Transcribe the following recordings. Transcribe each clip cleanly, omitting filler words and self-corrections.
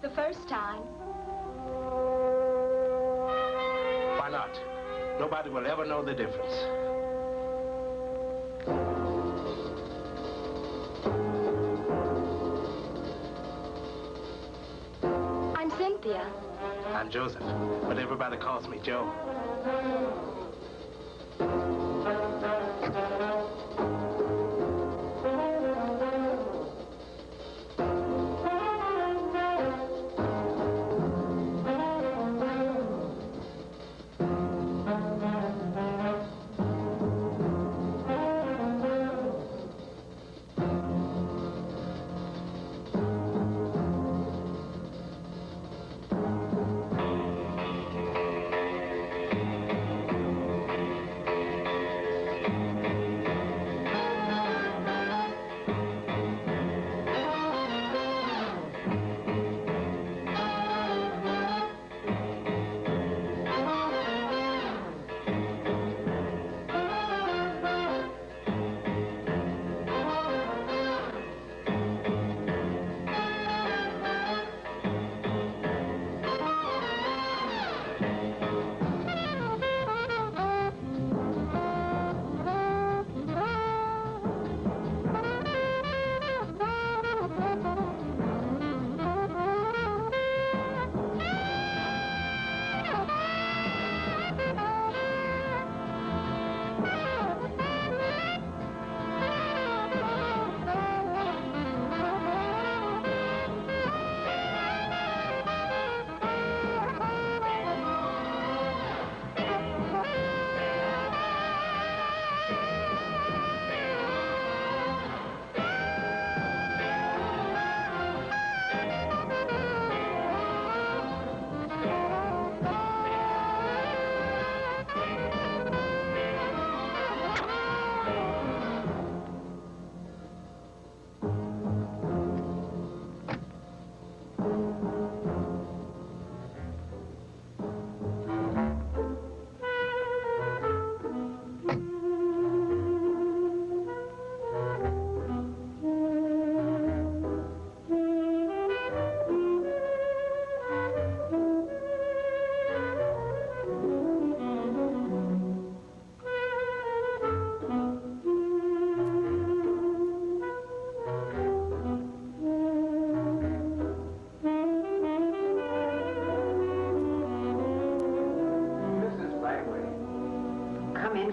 the first time. Why not? Nobody will ever know the difference. I'm Cynthia. I'm Joseph, but everybody calls me Joe.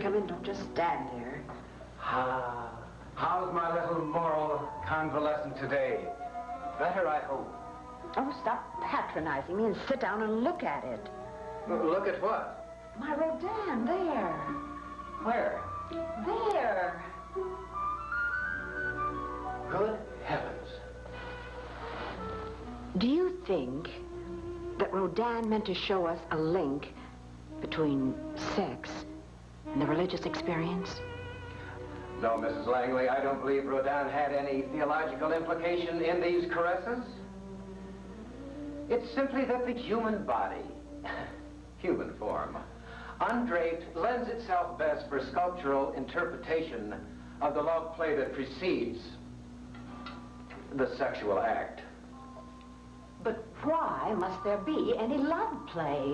Come in, don't just stand there. How's my little moral convalescent today? Better, I hope. Oh, stop patronizing me and sit down and look at it. Look at what? My Rodin, there. Where? There. Good heavens. Do you think that Rodin meant to show us a link between sex and the religious experience? No, Mrs. Langley, I don't believe Rodin had any theological implication in these caresses. It's simply that the human body, human form, undraped, lends itself best for sculptural interpretation of the love play that precedes the sexual act. But why must there be any love play?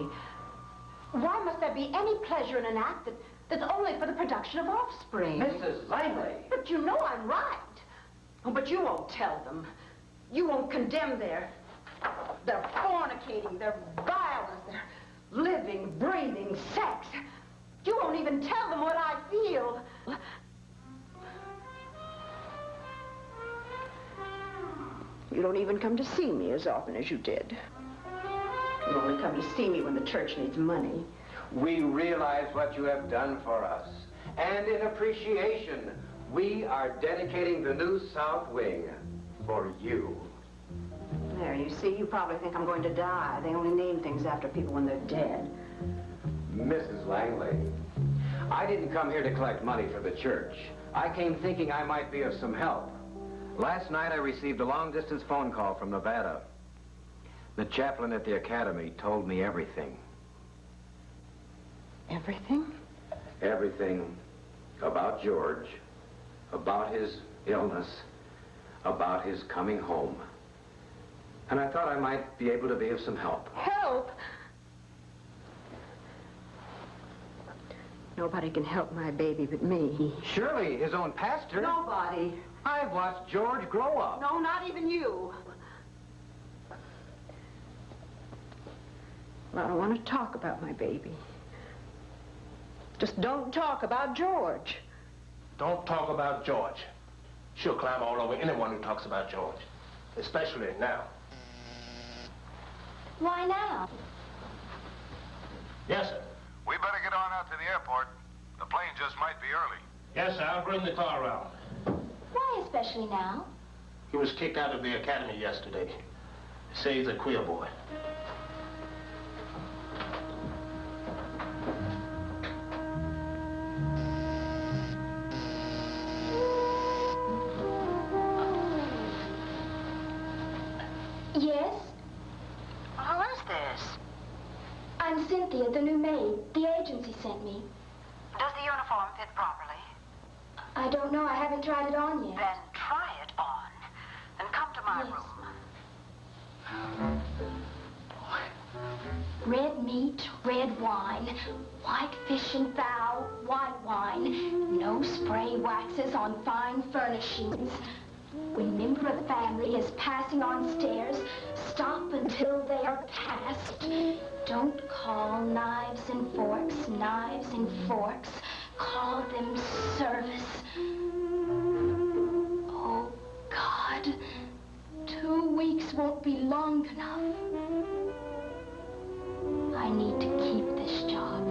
Why must there be any pleasure in an act that's only for the production of offspring? Mrs. Langley! But you know I'm right. Oh, but you won't tell them. You won't condemn their fornicating, their violence, their living, breathing sex. You won't even tell them what I feel. You don't even come to see me as often as you did. You only come to see me when the church needs money. We realize what you have done for us. And in appreciation, we are dedicating the new South Wing for you. There, you see, you probably think I'm going to die. They only name things after people when they're dead. Mrs. Langley, I didn't come here to collect money for the church. I came thinking I might be of some help. Last night I received a long-distance phone call from Nevada. The chaplain at the academy told me everything. Everything? Everything about George, about his illness, about his coming home. And I thought I might be able to be of some help. Help? Nobody can help my baby but me. Surely his own pastor. Nobody. I've watched George grow up. No, not even you. Well, I don't want to talk about my baby. Just don't talk about George. Don't talk about George. She'll climb all over anyone who talks about George. Especially now. Why now? Yes, sir. We better get on out to the airport. The plane just might be early. Yes, sir. I'll bring the car around. Why especially now? He was kicked out of the academy yesterday. They say he's a queer boy. Yes? Who is this? I'm Cynthia, the new maid. The agency sent me. Does the uniform fit properly? I don't know. I haven't tried it on yet. Then try it on. And come to my Yes. room. Red meat, red wine, white fish and fowl, white wine, no spray waxes on fine furnishings. When member of family is passing on stairs, stop until they are passed. Don't call knives and forks, knives and forks. Call them service. Oh, God. 2 weeks won't be long enough. I need to keep this job.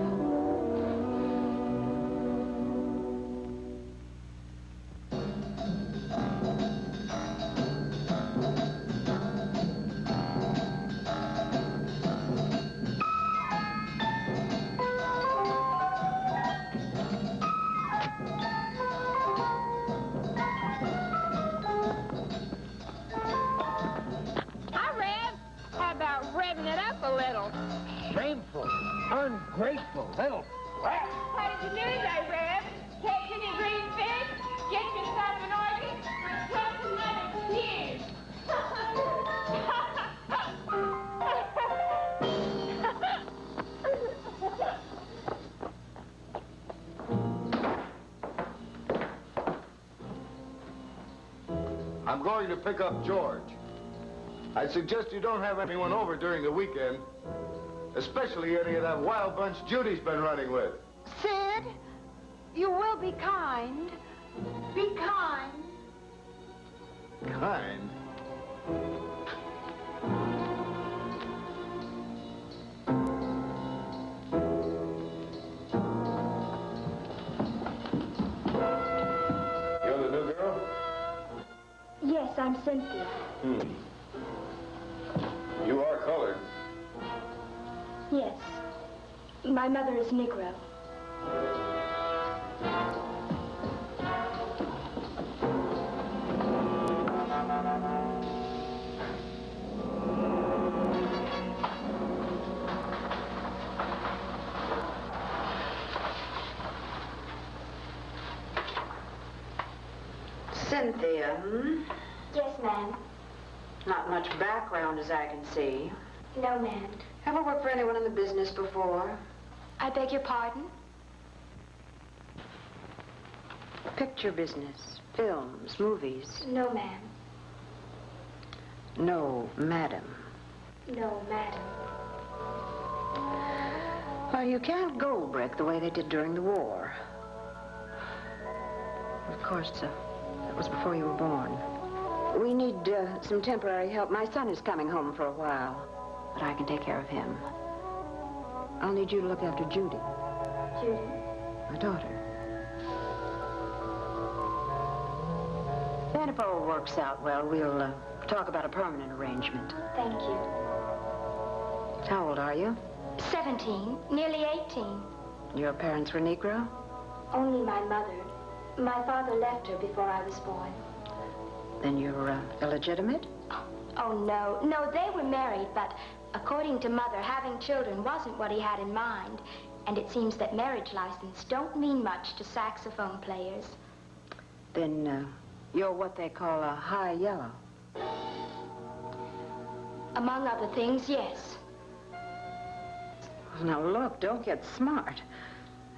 Shameful, ungrateful, little brat. What did you do today, Reb? Catch any green fish? Get yourself an organ? Catch another tears? I'm going to pick up George. I suggest you don't have anyone over during the weekend, especially any of that wild bunch Judy's been running with. Sid, you will be kind. Be kind. Kind? You're the new girl? Yes, I'm Cynthia. You are colored. Yes. My mother is Negro. Cynthia, Yes, ma'am. Not much background as I can see. No, ma'am. Ever worked for anyone in the business before? I beg your pardon? Picture business, films, movies. No, ma'am. No, madam. No, madam. Well, you can't gold brick the way they did during the war. Of course, that was before you were born. We need some temporary help. My son is coming home for a while, but I can take care of him. I'll need you to look after Judy, Judy? my daughter. And if all works out well, we'll talk about a permanent arrangement. Thank you. How old are you? 17, nearly 18. Your parents were Negro? Only my mother. My father left her before I was born. Then you're illegitimate? Oh, no. No, they were married, but according to Mother, having children wasn't what he had in mind. And it seems that marriage license don't mean much to saxophone players. Then you're what they call a high yellow. Among other things, yes. Well, now look, don't get smart.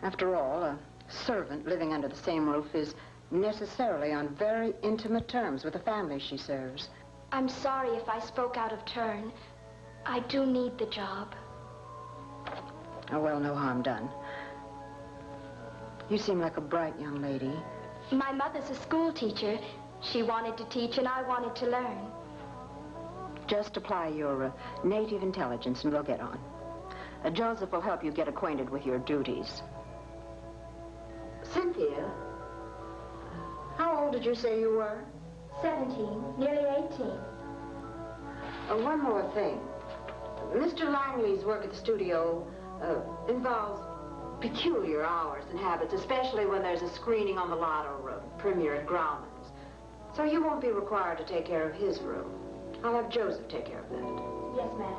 After all, a servant living under the same roof is necessarily on very intimate terms with the family she serves. I'm sorry if I spoke out of turn. I do need the job. Oh, well, no harm done. You seem like a bright young lady. My mother's a school teacher. She wanted to teach and I wanted to learn. Just apply your native intelligence and we'll get on. Joseph will help you get acquainted with your duties. Cynthia, how old did you say you were? 17, nearly 18. One more thing. Mr. Langley's work at the studio involves peculiar hours and habits, especially when there's a screening on the lot or a premiere at Grauman's. So you won't be required to take care of his room. I'll have Joseph take care of that. Yes, ma'am.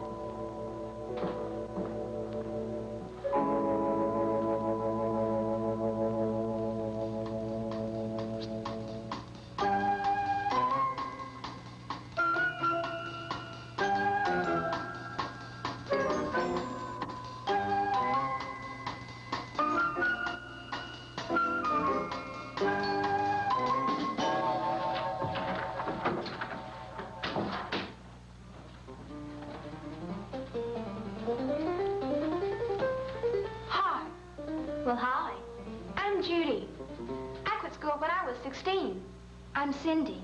Well, hi. I'm Judy. I quit school when I was 16. I'm Cindy.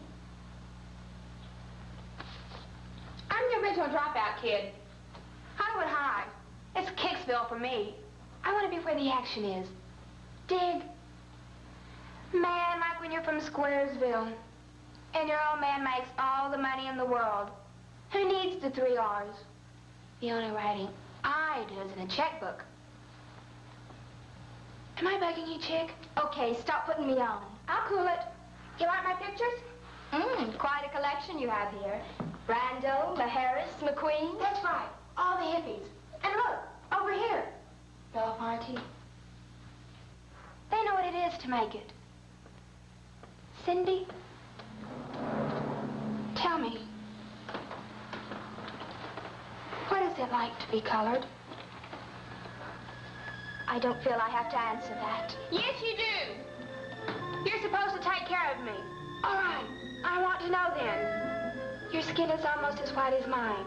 I'm the original dropout kid. Hollywood High. It's Kicksville for me. I want to be where the action is. Dig? Man, like when you're from Squaresville. And your old man makes all the money in the world. Who needs the 3 R's? The only writing I do is in a checkbook. Am I bugging you, chick? Okay, stop putting me on. I'll cool it. You like my pictures? Quite a collection you have here. Brando, Maharis, McQueen. That's right. All the hippies. And look, over here. Belafonte. They know what it is to make it. Cindy, tell me, what is it like to be colored? I don't feel I have to answer that. Yes, you do. You're supposed to take care of me. All right. I want to know then. Your skin is almost as white as mine.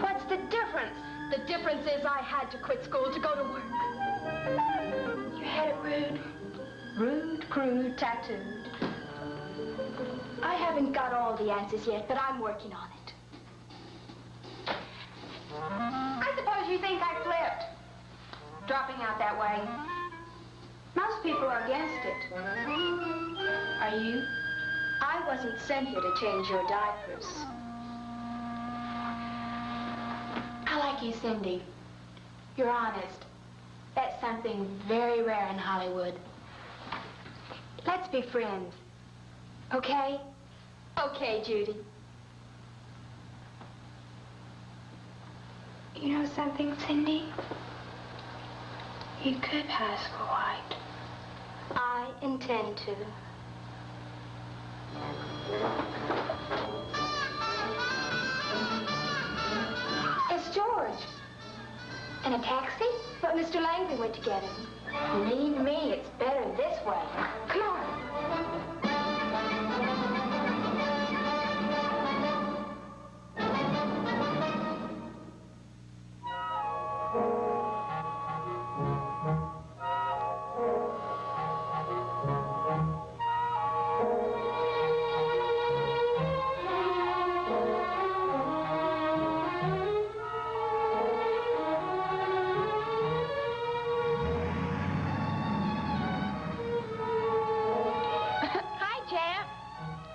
What's the difference? The difference is I had to quit school to go to work. You had it rude. Rude, crude, tattooed. I haven't got all the answers yet, but I'm working on it. I suppose you think I flipped. Dropping out that way. Most people are against it. Are you? I wasn't sent here to change your diapers. I like you, Cindy. You're honest. That's something very rare in Hollywood. Let's be friends. Okay? Okay, Judy. You know something, Cindy? You could pass for white. I intend to. It's George. In a taxi? But Mr. Langley went to get him. Leave me. It's better this way. Come on.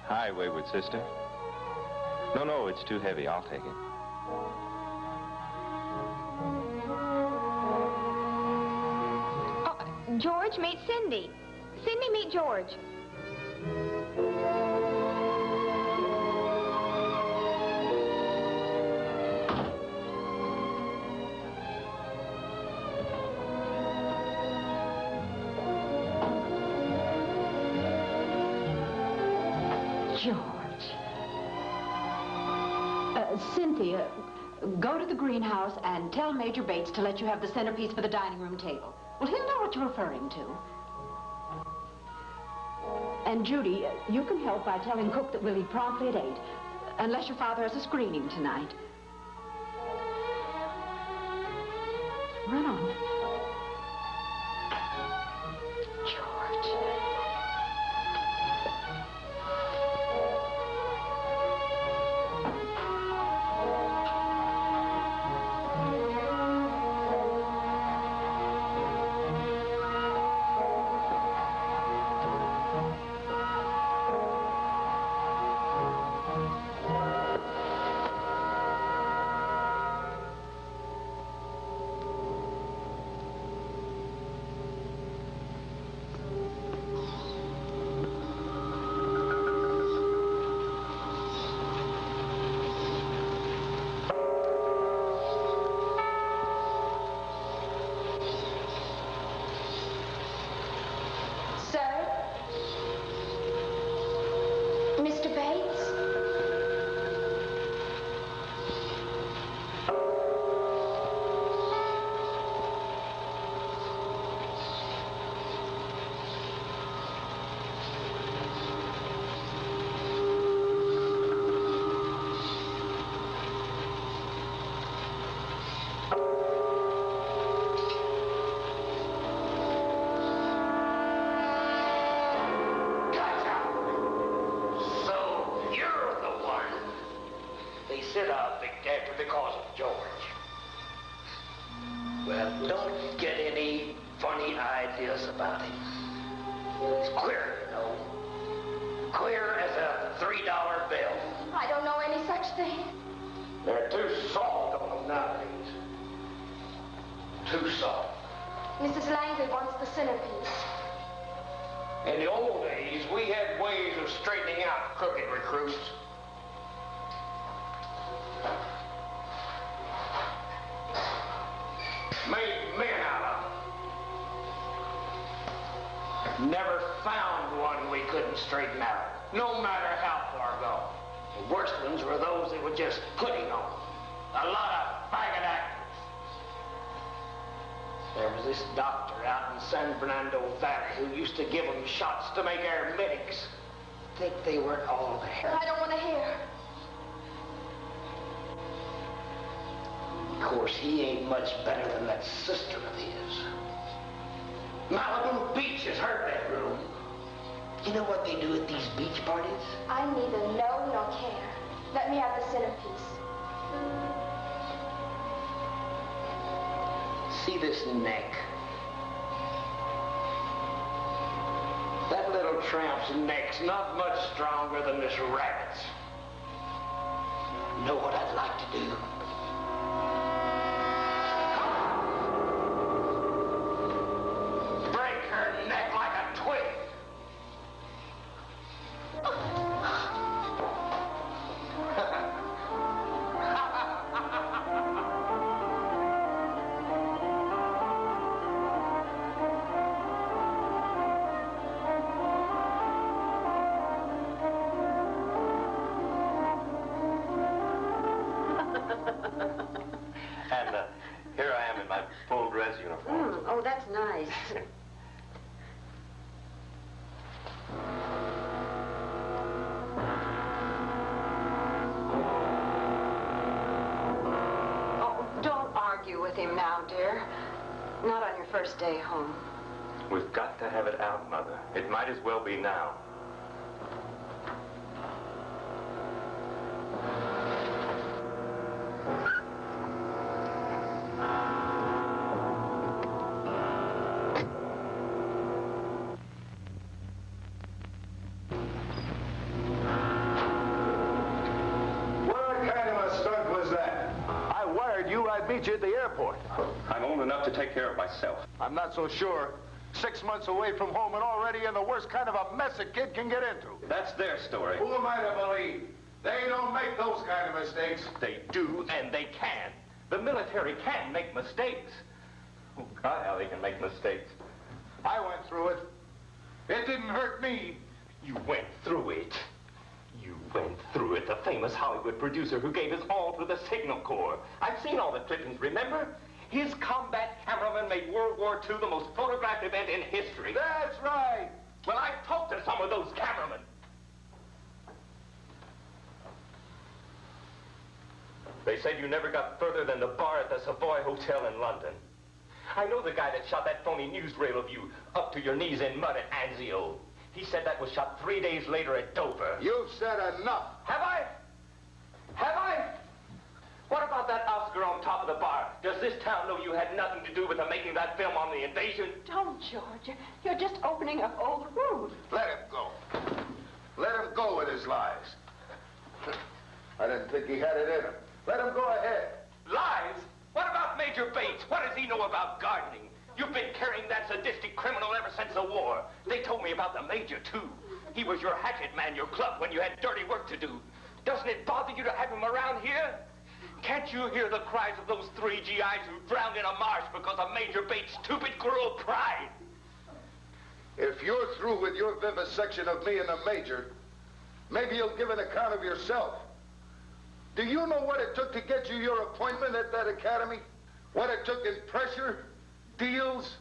Hi, wayward sister. No, it's too heavy. I'll take it. Oh, George, meet Cindy. Cindy, meet George. George. Cynthia, Go to the greenhouse and tell Major Bates to let you have the centerpiece for the dining room table. Well, he'll know what you're referring to. And Judy, you can help by telling Cook that we'll eat promptly at 8, unless your father has a screening tonight. Run on. George. Mr. Bates? Sit up because of George. Well, don't get any funny ideas about him. He's queer, you know. Queer as a $3 bill. I don't know any such thing. They're too soft on them nowadays. Too soft. Mrs. Langley wants the centerpiece. In the old days, we had ways of straightening out crooked recruits. Made men out of them. Never found one we couldn't straighten out, no matter how far gone. The worst ones were those that were just putting on. A lot of faggot actors. There was this doctor out in San Fernando Valley who used to give them shots to make aromatics. Think they weren't all there. I don't want to hear. Of course, he ain't much better than that sister of his. Malibu Beach is her bedroom. You know what they do at these beach parties? I neither know nor care. Let me have the centerpiece. See this neck? That little tramp's neck's not much stronger than this rabbit's. Know what I'd like to do? Break her neck like a twig. And here I am in my full dress uniform. Oh, that's nice. Oh, don't argue with him now, dear. Not on your first day home. We've got to have it out, Mother. It might as well be now. Meet you at the airport. I'm old enough to take care of myself. I'm not so sure. 6 months away from home and already in the worst kind of a mess a kid can get into. That's their story. Who am I to believe? They don't make those kind of mistakes. They do, and they can. The military can make mistakes. Oh, God, how they can make mistakes. I went through it. It didn't hurt me. You went through it. You went through it, the famous Hollywood producer who gave his all to the Signal Corps. I've seen all the clippings, remember? His combat cameraman made World War II the most photographed event in history. That's right. Well, I've talked to some of those cameramen. They said you never got further than the bar at the Savoy Hotel in London. I know the guy that shot that phony newsreel of you up to your knees in mud at Anzio. He said that was shot 3 days later at Dover. You've said enough. Have I? Have I? What about that Oscar on top of the bar? Does this town know you had nothing to do with the making of that film on the invasion? Don't, George. You're just opening up old wounds. Let him go. Let him go with his lies. I didn't think he had it in him. Let him go ahead. Lies? What about Major Bates? What does he know about gardening? You've been carrying that sadistic criminal ever since the war. They told me about the Major, too. He was your hatchet man, your club, when you had dirty work to do. Doesn't it bother you to have him around here? Can't you hear the cries of those 3 GIs who drowned in a marsh because of Major Bates' stupid, cruel pride? If you're through with your vivisection of me and the Major, maybe you'll give an account of yourself. Do you know what it took to get you your appointment at that academy? What it took in pressure, deals,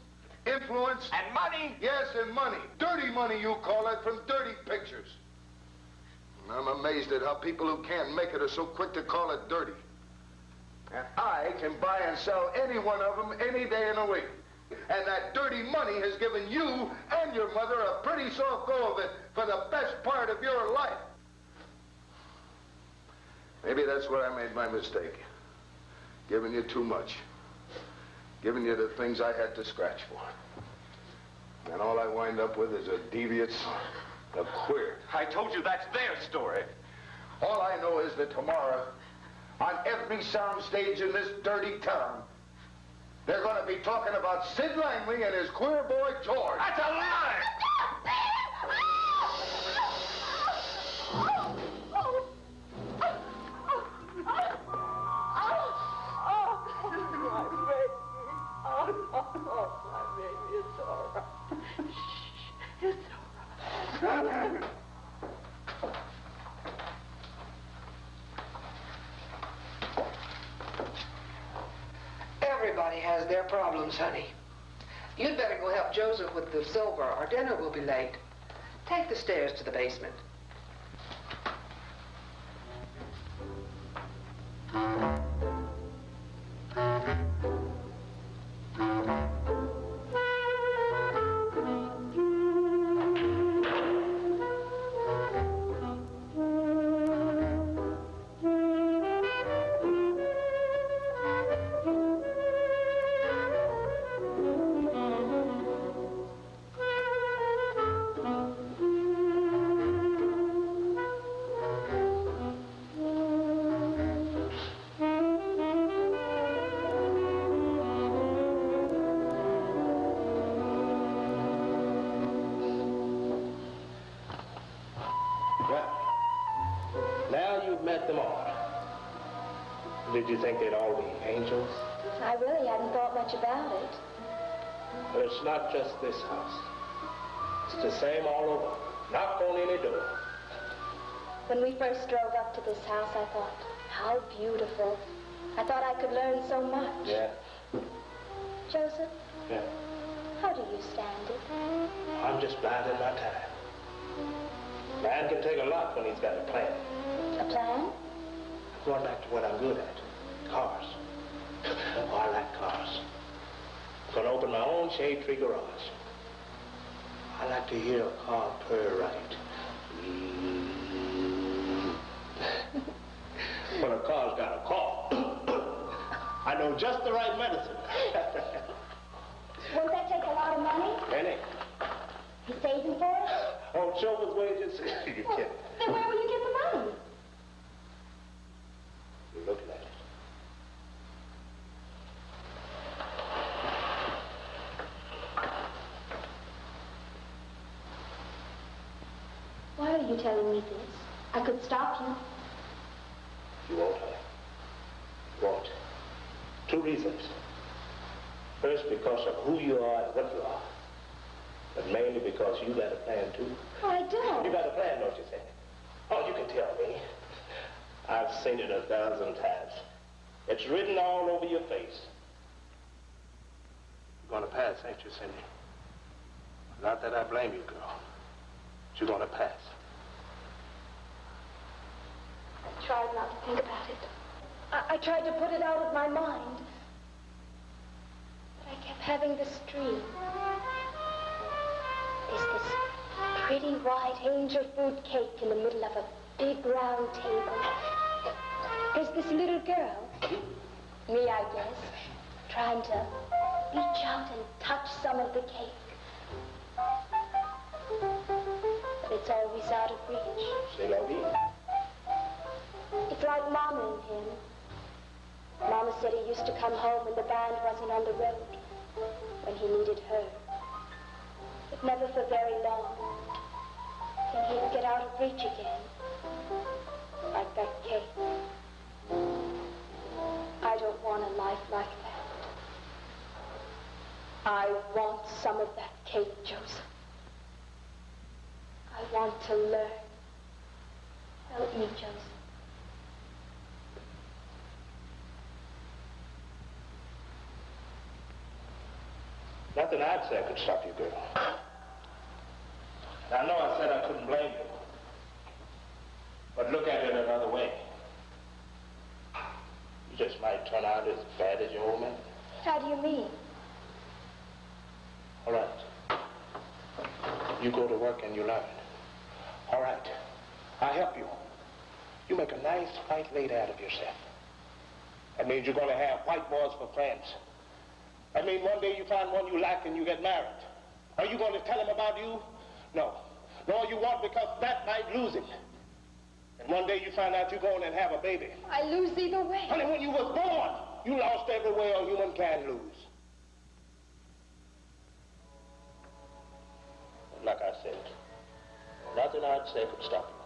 influence? And money? Yes, and money. Dirty money, you call it, from dirty pictures. I'm amazed at how people who can't make it are so quick to call it dirty. And I can buy and sell any one of them any day in the week. And that dirty money has given you and your mother a pretty soft go of it for the best part of your life. Maybe that's where I made my mistake. Giving you too much. Giving you the things I had to scratch for. And all I wind up with is a deviant son, a queer. I told you that's their story. All I know is that tomorrow, on every sound stage in this dirty town, they're going to be talking about Sid Langley and his queer boy, George. That's a lie! Everybody has their problems, honey. You'd better go help Joseph with the silver. Our dinner will be late. Take the stairs to the basement. Did you think they'd all be angels? I really hadn't thought much about it. But it's not just this house. It's the same all over. Knock on any door. When we first drove up to this house, I thought, how beautiful. I thought I could learn so much. Yeah. Joseph? Yeah. How do you stand it? I'm just biding my time. Man can take a lot when he's got a plan. A plan? I'm going back to what I'm good at. Cars. Oh, I like cars. I'm going to open my own shade tree garage. I like to hear a car purr right. When a car's got a cough, I know just the right medicine. Won't that take a lot of money? Penny. You saving for it? On chauffeur's wages? You kidding. Then where will you get the money? You're looking at it. Why are you telling me this? I could stop you. You won't, honey. You won't. 2 reasons. First, because of who you are and what you are. But mainly because you got a plan, too. I don't. You got a plan, don't you, Cynthia? Oh, you can tell me. I've seen it 1,000 times. It's written all over your face. You're gonna pass, ain't you, Cindy? Not that I blame you, girl. But you're gonna pass. I tried not to think about it. I tried to put it out of my mind. But I kept having this dream. There's this pretty white angel food cake in the middle of a big round table. There's this little girl, me I guess, trying to reach out and touch some of the cake. But it's always out of reach. C'est la vie. It's like Mama and him. Mama said he used to come home when the band wasn't on the road, when he needed her. But never for very long. Then he'd get out of reach again. Like that cake. I don't want a life like that. I want some of that cake, Joseph. I want to learn. Help me, Joseph. Nothing I'd say could stop you, girl. And I know I said I couldn't blame you. But look at it another way. You just might turn out as bad as your old man. How do you mean? All right. You go to work and you learn. All right. I'll help you. You make a nice white lady out of yourself. That means you're going to have white boys for friends. That means one day you find one you like and you get married. Are you going to tell him about you? No. No, you won't, because that might lose him. And one day you find out you're going and have a baby. I lose either way. Honey, when you was born, you lost every way a human can lose. But like I said, nothing I'd say could stop you.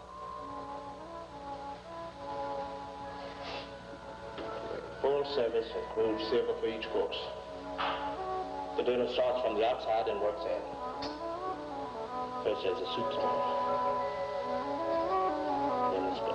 Full service includes silver for each course. The dinner starts from the outside and works in. First there's a soup spoon. Then the spoon.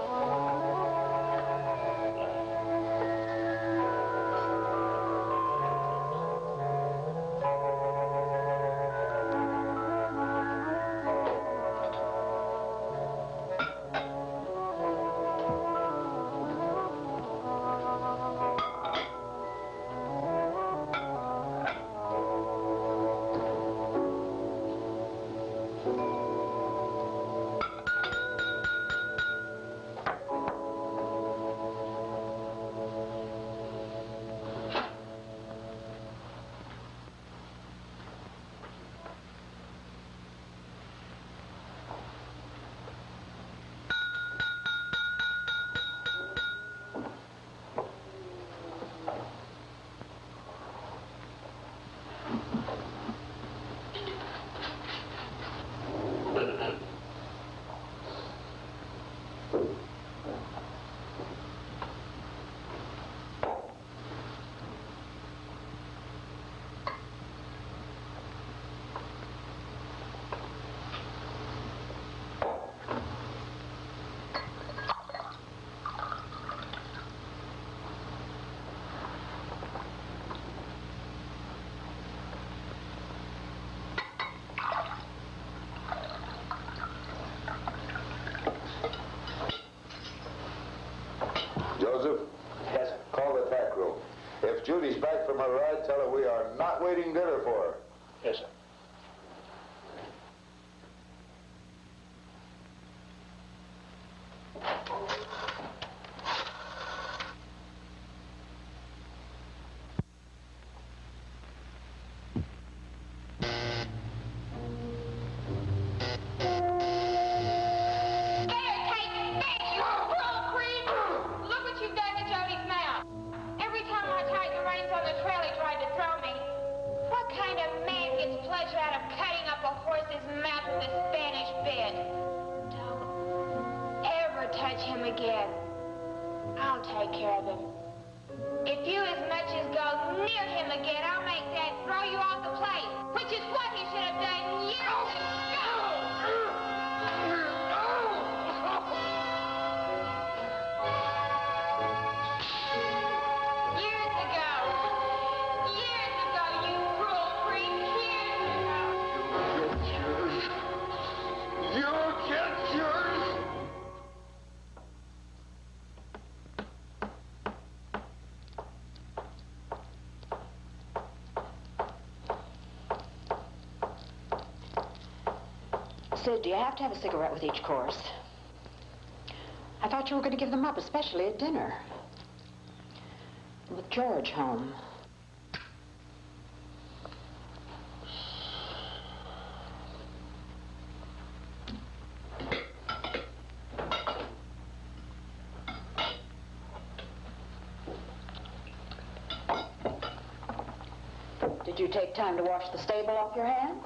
Joseph? Yes, sir. Call the back room. If Judy's back from her ride, tell her we are not waiting dinner for her. Yes, sir. Sid, do you have to have a cigarette with each course? I thought you were going to give them up, especially at dinner. With George home. Did you take time to wash the stable off your hands?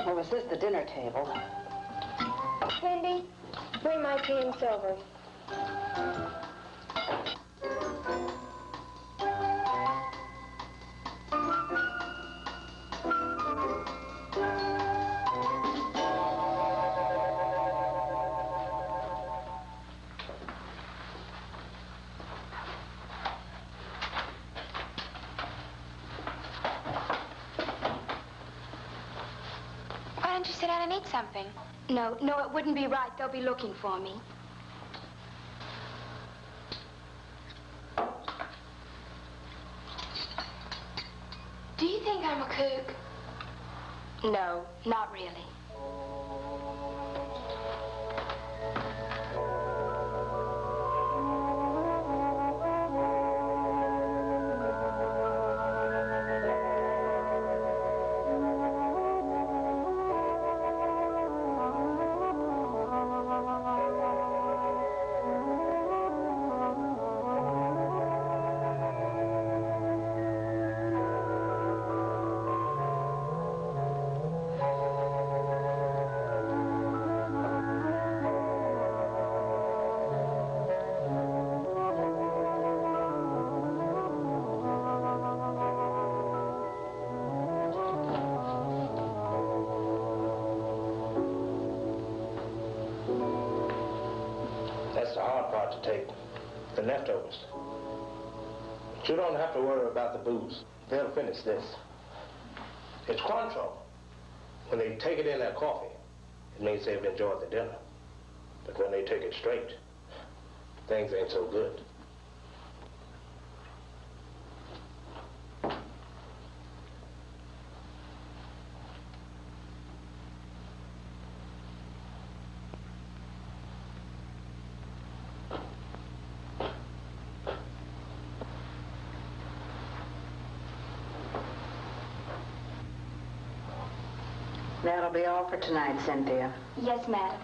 Or was this the dinner table? Cindy, bring my tea and silver. Why don't you sit down and eat something? No, it wouldn't be right. They'll be looking for me. Do you think I'm a kook? No, not really. That's the hard part to take, the leftovers. But you don't have to worry about the booze. They'll finish this. It's Cointreau. When they take it in their coffee, it means they've enjoyed the dinner. But when they take it straight, things ain't so good. That'll be all for tonight, Cynthia. Yes, madam.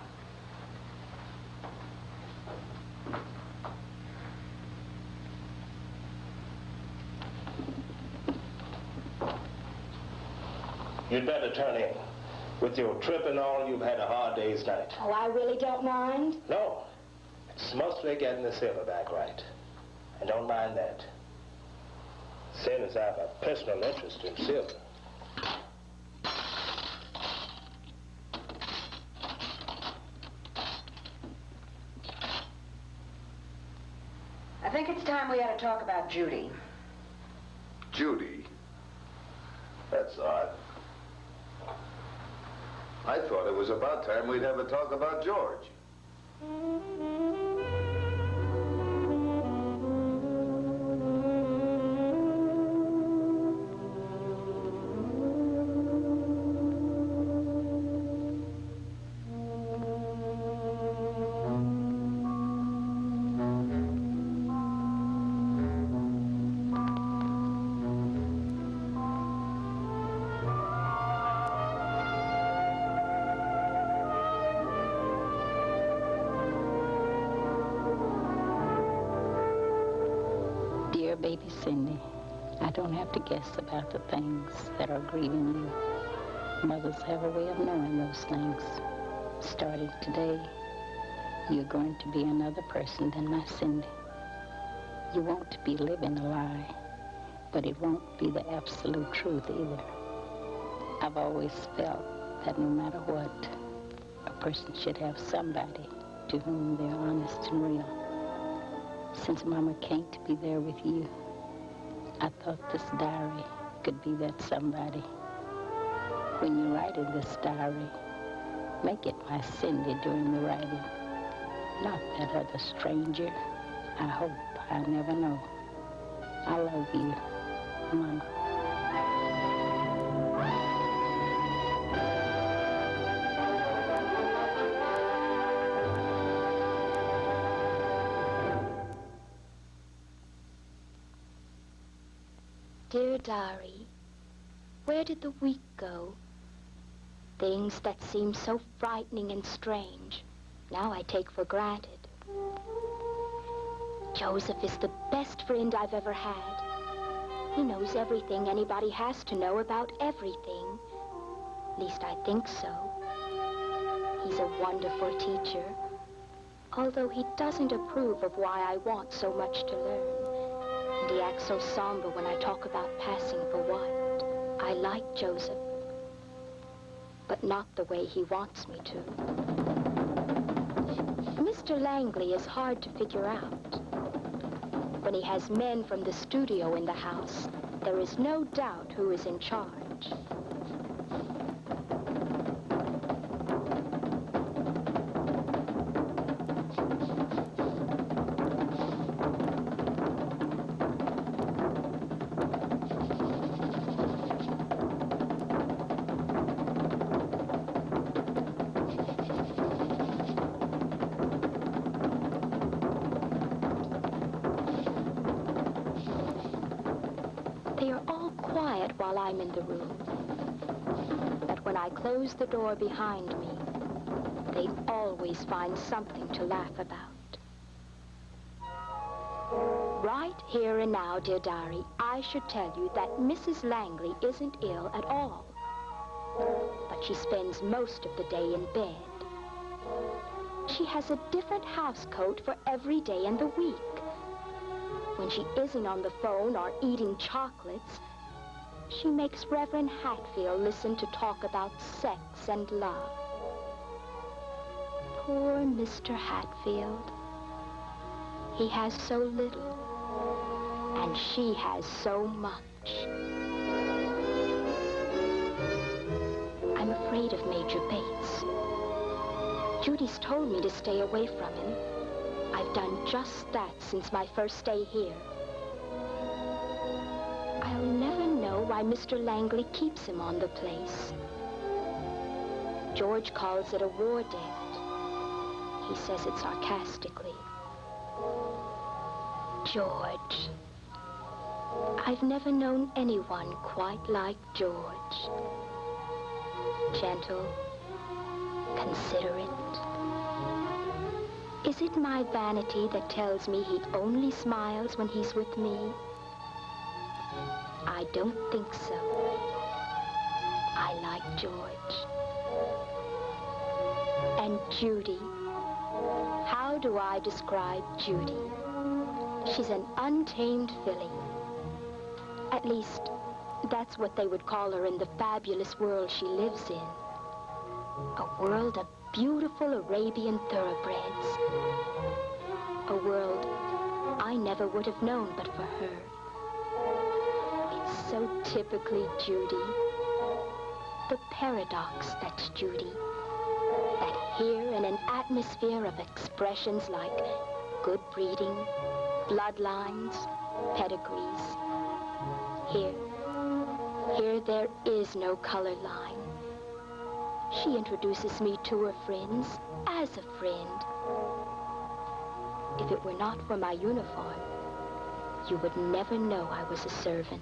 You'd better turn in. With your trip and all, you've had a hard day's night. Oh, I really don't mind. No. It's mostly getting the silver back right. I don't mind that. Seeing as I have a personal interest in silver. I think it's time we had to talk about Judy. Judy? That's odd. I thought it was about time we'd have a talk about George. Dear baby Cindy, I don't have to guess about the things that are grieving you. Mothers have a way of knowing those things. Starting today, you're going to be another person than my Cindy. You won't be living a lie, but it won't be the absolute truth either. I've always felt that no matter what, a person should have somebody to whom they're honest and real. Since Mama can't be there with you, I thought this diary could be that somebody. When you write in this diary, make it my Cindy during the writing, not that other stranger I hope I never know. I love you, Mama. diary, where did the week go? Things that seemed so frightening and strange, now I take for granted. Joseph is the best friend I've ever had. He knows everything anybody has to know about everything. At least I think so. He's a wonderful teacher, although he doesn't approve of why I want so much to learn. And he acts so somber when I talk about passing for what. I like Joseph, but not the way he wants me to. Mr. Langley is hard to figure out. When he has men from the studio in the house, there is no doubt who is in charge. While I'm in the room. But when I close the door behind me, they always find something to laugh about. Right here and now, dear diary, I should tell you that Mrs. Langley isn't ill at all. But she spends most of the day in bed. She has a different house coat for every day in the week. When she isn't on the phone or eating chocolates, she makes Reverend Hatfield listen to talk about sex and love. Poor Mr. Hatfield. He has so little, and she has so much. I'm afraid of Major Bates. Judy's told me to stay away from him. I've done just that since my first day here. I'll never know why Mr. Langley keeps him on the place. George calls it a war debt. He says it sarcastically. George. I've never known anyone quite like George. Gentle, considerate. Is it my vanity that tells me he only smiles when he's with me? I don't think so. I like George. And Judy. How do I describe Judy? She's an untamed filly. At least, that's what they would call her in the fabulous world she lives in. A world of beautiful Arabian thoroughbreds. A world I never would have known but for her. It's so typically Judy. The paradox that's Judy. That here in an atmosphere of expressions like good breeding, bloodlines, pedigrees, here there is no color line. She introduces me to her friends as a friend. If it were not for my uniform, you would never know I was a servant.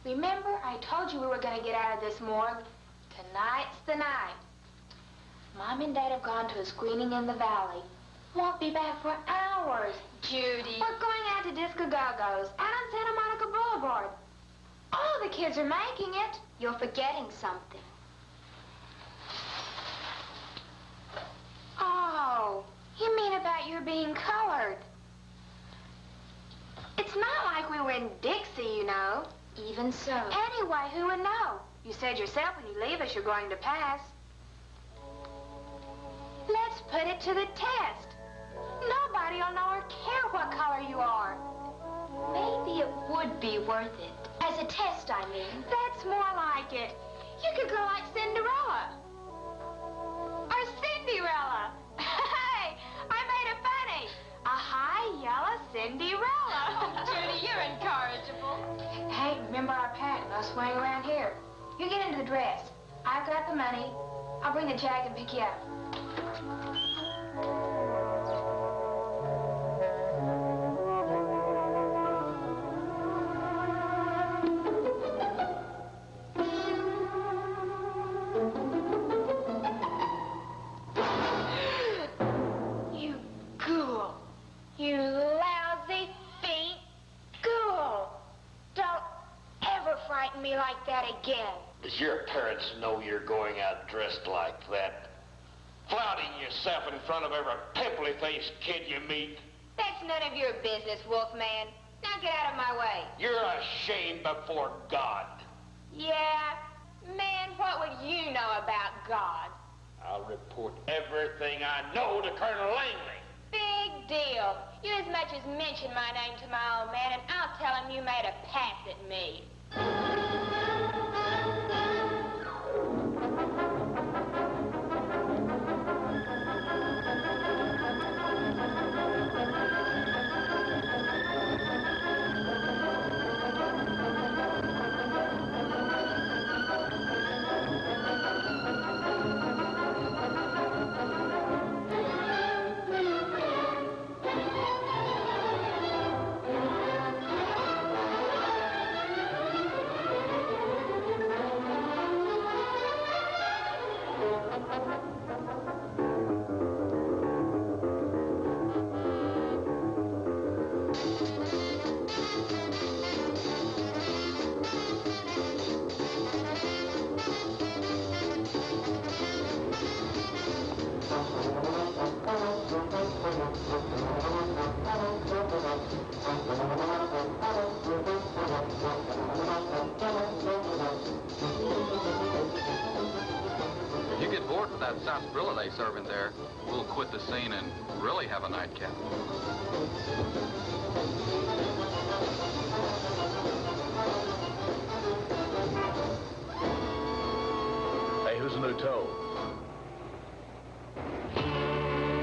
Remember, I told you we were going to get out of this morgue. Tonight's the night. Mom and Dad have gone to a screening in the valley. Won't be back for hours. Judy. We're going out to Disco Go-Go's out on Santa Monica Boulevard. All the kids are making it. You're forgetting something. Oh, you mean about your being colored? It's not like we were in Dixie, you know. Even so. Anyway, who would know? You said yourself when you leave us you're going to pass. Let's put it to the test. Nobody'll know or care what color you are. Maybe it would be worth it. As a test, I mean. That's more like it. You could go like Cinderella. Or Cinderella. Hey, I made it funny. A high yellow Cinderella. Oh, Judy, you're incorrigible. Hey, remember our pact. No swing around here. You get into the dress. I've got the money. I'll bring the jag and pick you up. You ghoul. You lousy, feet ghoul. Don't ever frighten me like that again. Does your parents know you're going out dressed like that? Flouting yourself in front of every pimply-faced kid you meet? That's none of your business, Wolfman. Now get out of my way. You're ashamed before God. Yeah? Man, what would you know about God? I'll report everything I know to Colonel Langley. Big deal. You as much as mention my name to my old man, and I'll tell him you made a pass at me. If you get bored with that sarsaparilla they serve in there, we'll quit the scene and really have a nightcap. Hey, who's the new toe?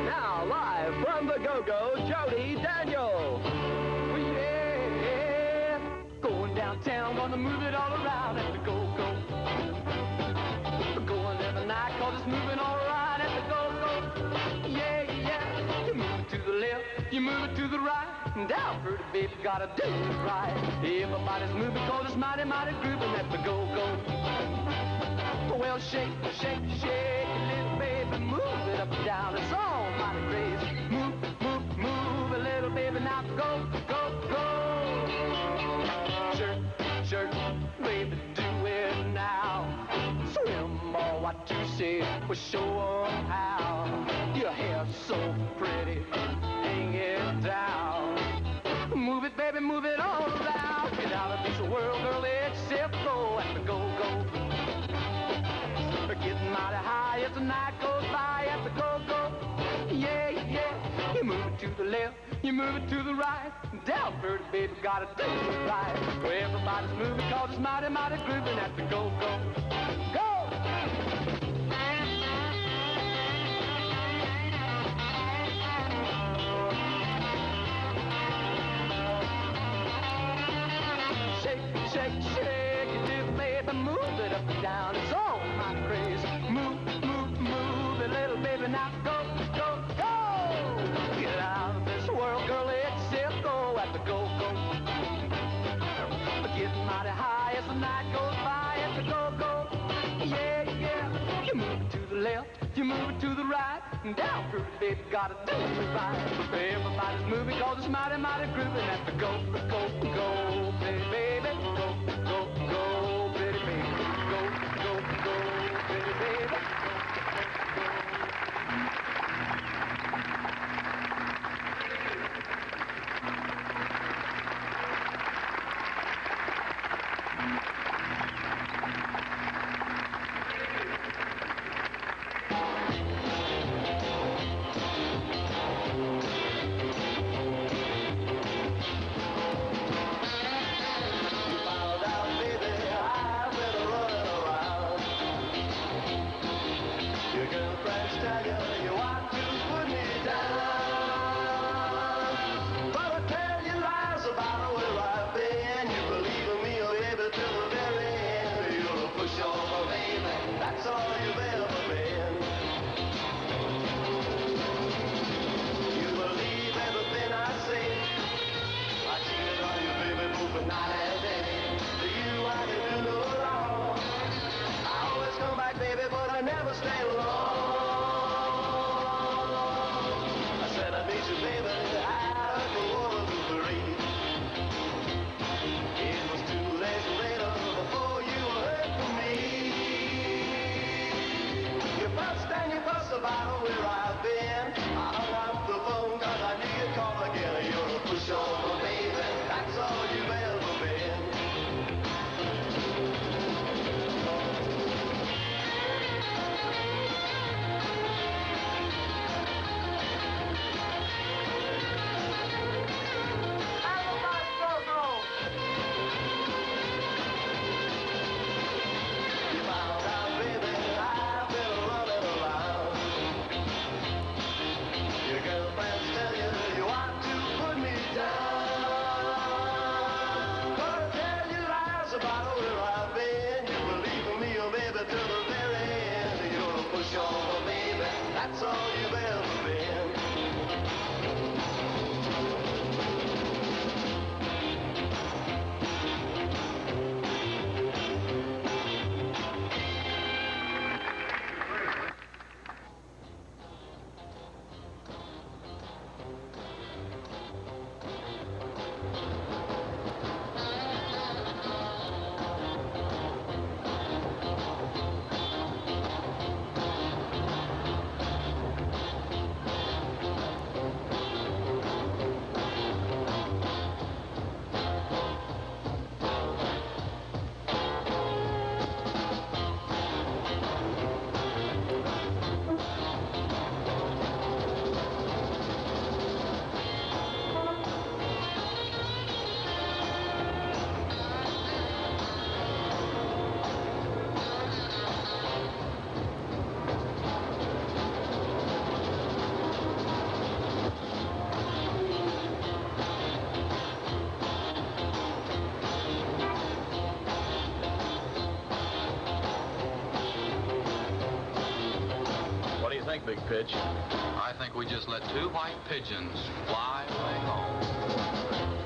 Now, live from the Go-Go, Jody Daniels. Well, yeah, going downtown, gonna move it all around at the Go-Go. Going every night, cause it's moving all right at the Go-Go. Yeah, yeah, you move it to the left, you move it to the right. Down, pretty baby, gotta do it right. Everybody's moving, cause it's mighty, mighty grooving at the Go-Go. Well, shake, shake, shake, little baby, move it up and down. It's all mighty crazy. Move, move, move, a little baby, now go, go, go. Jerk, jerk, baby, do it now. Swim or what you say, we'll show 'em how. Your hair's so pretty, hang it down. Move it, baby, move it all around. Get out of this world, girl, except go at the Go-Go. Getting mighty high as the night goes by at the Go-Go. Yeah, yeah, you move it to the left, you move it to the right. Down, pretty baby, gotta do it right. Well, everybody's moving, cause it's mighty, mighty grooving at the Go-Go. Go! Shake, shake, shake, you do, baby, move it up and down. It's all my craze. Move, move, move, a little baby, now go, go, go. Get out of this world, girl, except go at the Go-Go. Getting mighty high as the night goes by. move it to the left, you move it to the right, and down, pretty baby, gotta do it right. Everybody's moving 'cause it's mighty, mighty groovy. That's the go, go, go, pretty baby, go, go, go, pretty baby, go, go, go, pretty baby, go, go, go. Big pitch. I think we just let two white pigeons fly away home.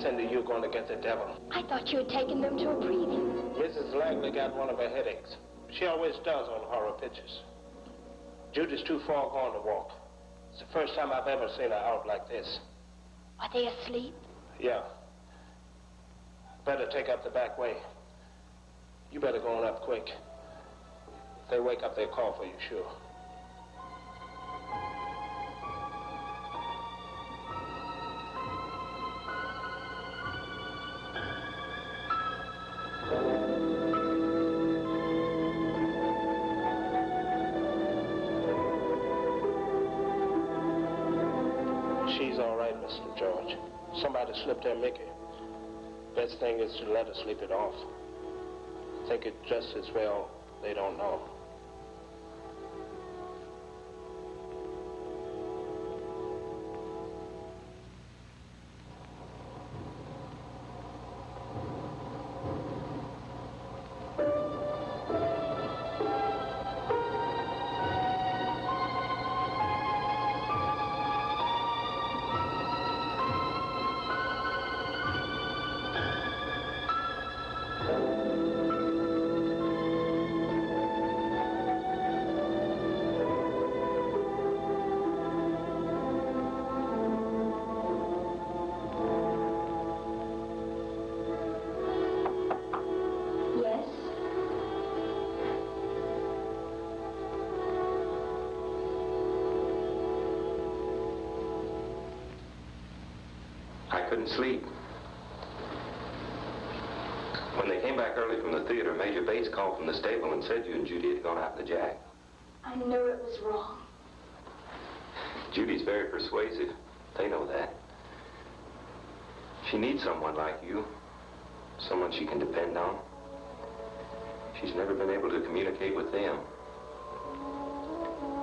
Cindy, you're going to get the devil. I thought you had taken them to a preview. Mrs. Langley got one of her headaches. She always does on horror pictures. Judy's too far gone to walk. It's the first time I've ever seen her out like this. Are they asleep? Yeah. Better take up the back way. You better go on up quick. If they wake up, they'll call for you, sure. She's all right, Mr. George. Somebody slipped her Mickey. Best thing is to let her sleep it off. Think it just as well they don't know. I couldn't sleep. When they came back early from the theater, Major Bates called from the stable and said you and Judy had gone out in the Jag. I knew it was wrong. Judy's very persuasive. They know that. She needs someone like you. Someone she can depend on. She's never been able to communicate with them.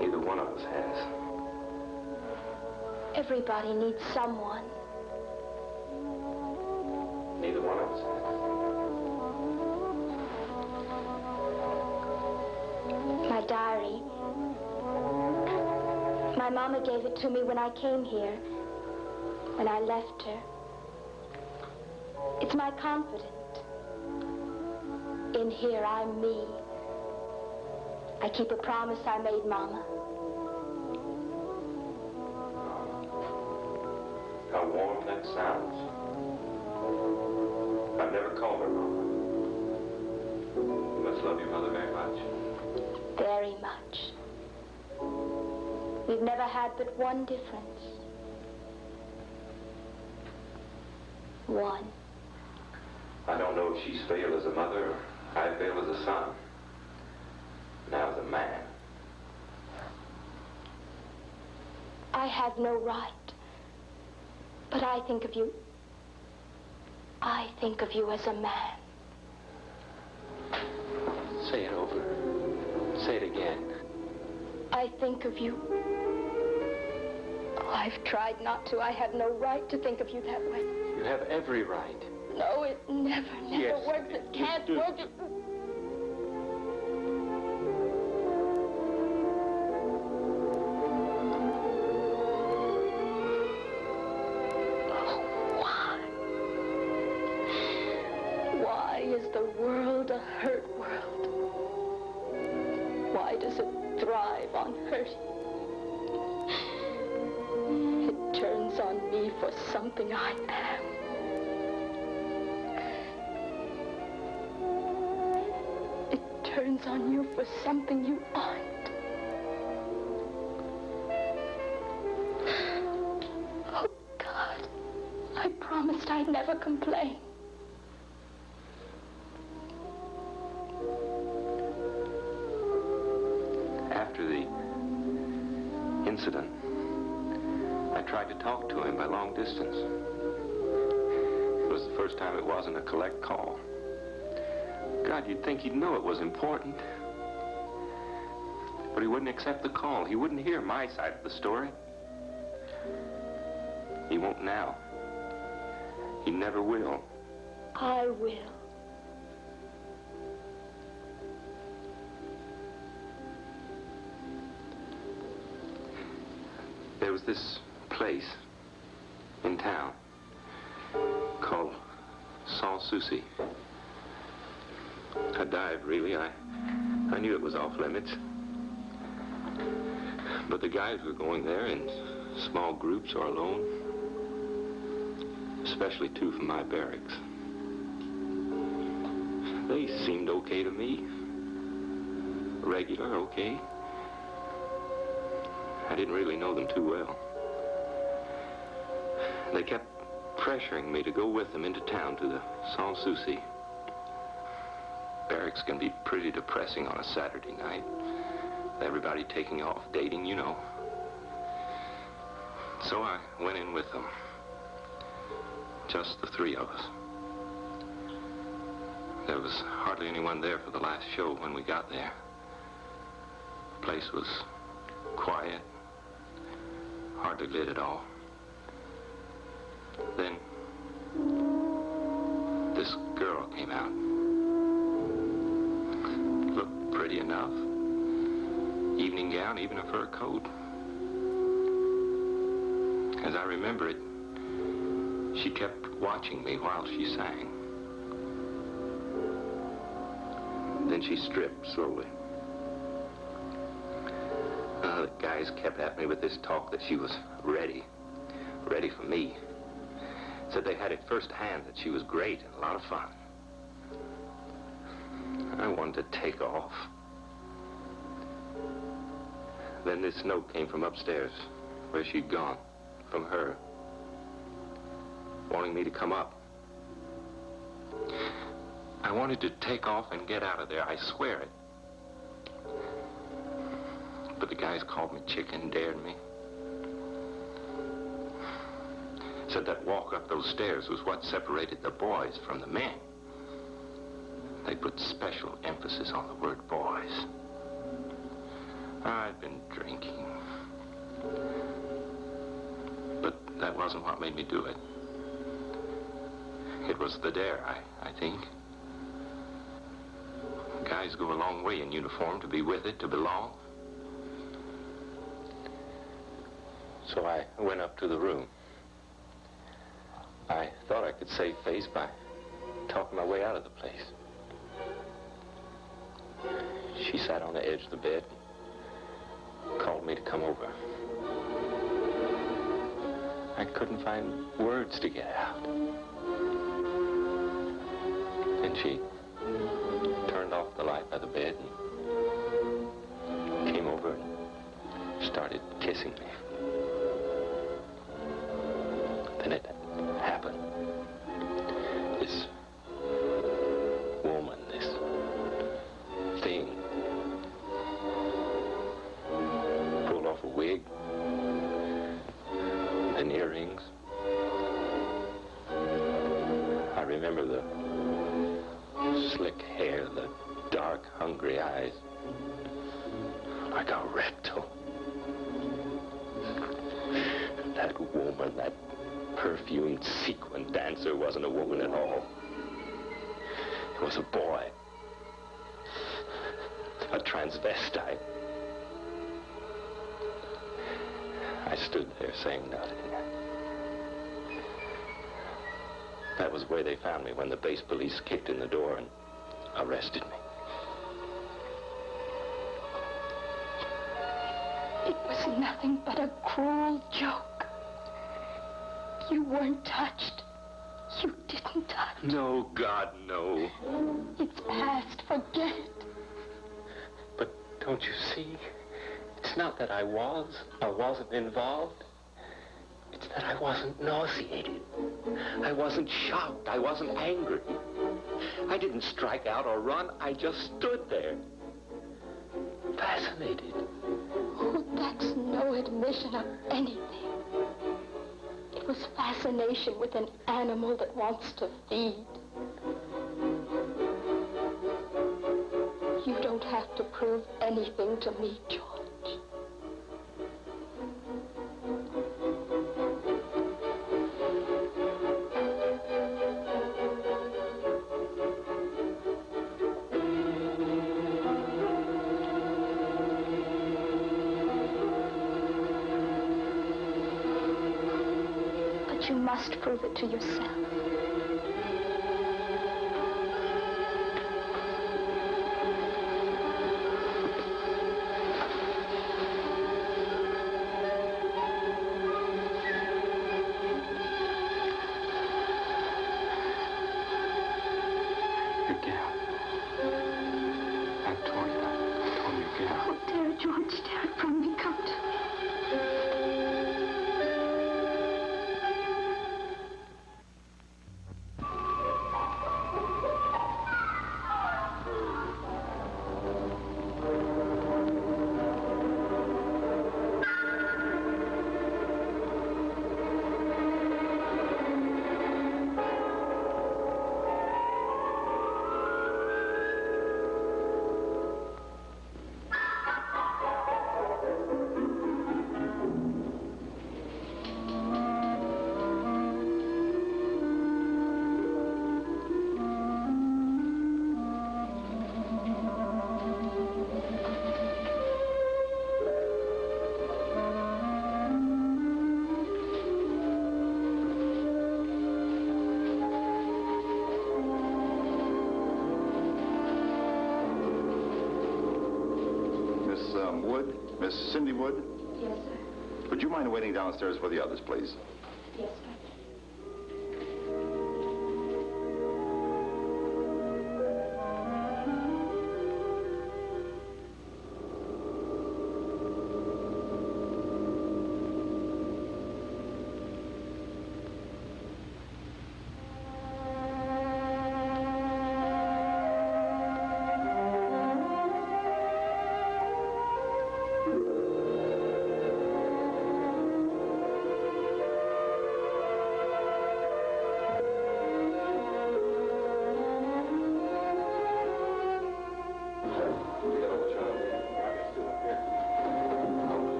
Neither one of us has. Everybody needs someone. Neither one of us has. My diary. My mama gave it to me when I came here. When I left her. It's my confidant. In here, I'm me. I keep a promise I made Mama. How warm that sounds. I've never called her Mama. You must love your mother very much. Very much. We've never had but one difference. One. I don't know if she's failed as a mother or I failed as a son. Now as a man. I have no right. But I think of you. I think of you as a man. Say it over. Say it again. I think of you. Oh, I've tried not to. I have no right to think of you that way. You have every right. No, it never Yes, works. It can't work. Why is the world a hurt world? Why does it thrive on hurting? It turns on me for something I am. It turns on you for something you aren't. Oh, God. I promised I'd never complain. After the incident, I tried to talk to him by long distance. It was the first time it wasn't a collect call. God, you'd think he'd know it was important. But he wouldn't accept the call. He wouldn't hear my side of the story. He won't now. He never will. I will. There was this place in town called Sans Souci. A dive, really. I knew it was off limits. But the guys were going there in small groups or alone. Especially two from my barracks. They seemed okay to me. Regular, okay. I didn't really know them too well. They kept pressuring me to go with them into town to the Sans Souci. Barracks can be pretty depressing on a Saturday night. Everybody taking off, dating, you know. So I went in with them. Just the three of us. There was hardly anyone there for the last show when we got there. The place was quiet, hardly lit at all. Then, this girl came out. Looked pretty enough. Evening gown, even a fur coat. As I remember it, she kept watching me while she sang. Then she stripped slowly. The guys kept at me with this talk that she was ready for me. Said they had it firsthand that she was great and a lot of fun. I wanted to take off. Then this note came from upstairs, where she'd gone, from her, wanting me to come up. I wanted to take off and get out of there, I swear it. But the guys called me chicken, dared me. Said that walk up those stairs was what separated the boys from the men. They put special emphasis on the word boys. I'd been drinking. But that wasn't what made me do it. It was the dare, I think. Guys go a long way in uniform to be with it, to belong. So I went up to the room. I thought I could save face by talking my way out of the place. She sat on the edge of the bed and called me to come over. I couldn't find words to get out. And she turned off the light by the bed and came over and started kissing me. Then it happened. This woman, this thing, pulled off a wig, and earrings. I remember the slick hair, the dark, hungry eyes, like a reptile. That woman, that perfumed sequin dancer wasn't a woman at all. It was a boy. A transvestite. I stood there saying nothing. That was where they found me when the base police kicked in the door and arrested me. It was nothing but a cruel joke. You weren't touched. You didn't touch. No, God, no. It's past. Forget it. But don't you see? It's not that I wasn't involved. It's that I wasn't nauseated. I wasn't shocked. I wasn't angry. I didn't strike out or run. I just stood there. Fascinated. Oh, that's no admission of anything. It was fascination with an animal that wants to feed. You don't have to prove anything to me, George. You must prove it to yourself. Your gown. Oh, dear George, tear it from me, Count. Wood? Miss Cindy Wood? Yes, sir. Would you mind waiting downstairs for the others, please? Yes, sir.